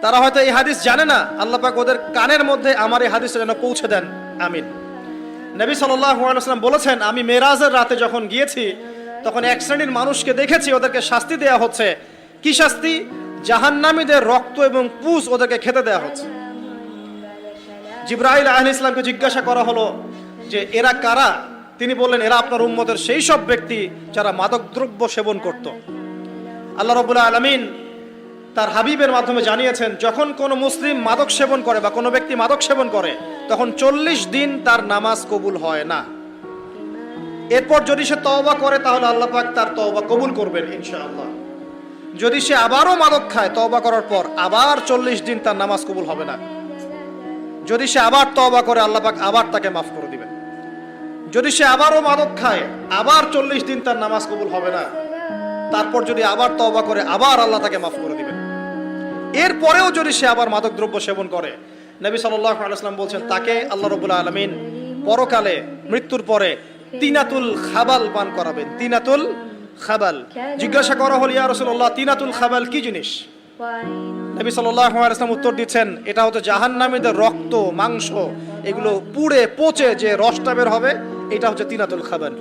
তারা হয়তো এই হাদিস জানে না, আল্লাহ পাক ওদের কানের মধ্যে আমার এই হাদিসটা যেন পৌঁছে দেন, আমিন। নবী সাল্লাল্লাহু আলাইহি ওয়াসাল্লাম বলেছেন, আমি মেরাজের রাতে যখন গিয়েছি তখন এক শ্রেণীর মানুষকে দেখেছি, ওদেরকে শাস্তি দেয়া হচ্ছে। কি শাস্তি? জাহান্নামীদের রক্ত এবং পুঁজ ওদেরকে খেতে দেয়া হচ্ছে। জিবরাইল আলাইহিস সালামকে জিজ্ঞাসা করা হলো যে এরা কারা? তিনি বললেন, এরা আপনার উম্মতের সেই সব ব্যক্তি যারা মাদকদ্রব্য সেবন করত। আল্লাহ রাব্বুল আলামিন তার হাবিবের মাধ্যমে জানিয়েছেন, যখন কোনো মুসলিম মাদক সেবন করে বা কোনো ব্যক্তি মাদক সেবন করে তখন 40 দিন তার নামাজ কবুল হয় না। এরপর যদি সে তওবা করে তাহলে আল্লাহ পাক তার তওবা কবুল করবেন ইনশাআল্লাহ। যদি সে আবারও মাদক খায় তওবা করার পর, আবার 40 দিন তার নামাজ কবুল হবে না। যদি সে আবার তওবা করে আল্লাহ পাক আবার তাকে মাফ করে দিবেন। যদি সে আবারও মাদক খায় আবার 40 দিন তার নামাজ কবুল হবে না। তারপর যদি আবার তওবা করে আবার আল্লাহ তাকে মাফ করে দিবেন। এরপরেও যদি সে আবার মাদক দ্রব্য সেবন করে, নবী সাল্লাল্লাহু আলাইহি ওয়াসাল্লাম বলছেন তাকে আল্লাহ রাব্বুল আলামিন পরকালে মৃত্যুর পরে তিনাতুল খাবাল পান করাবেন। তিনাতুল খাবাল। জিজ্ঞাসা করা হলো, ইয়া রাসূলুল্লাহ, তিনাতুল খাবাল কি জিনিস? নবী সাল্লাল্লাহু আলাইহি ওয়াসাল্লাম উত্তর দিচ্ছেন, এটা হচ্ছে জাহান্নামীদের রক্ত, মাংস, এগুলো পুড়ে পচে যে রসটা বের হবে, এটা হচ্ছে তিনাতুল খাবাল।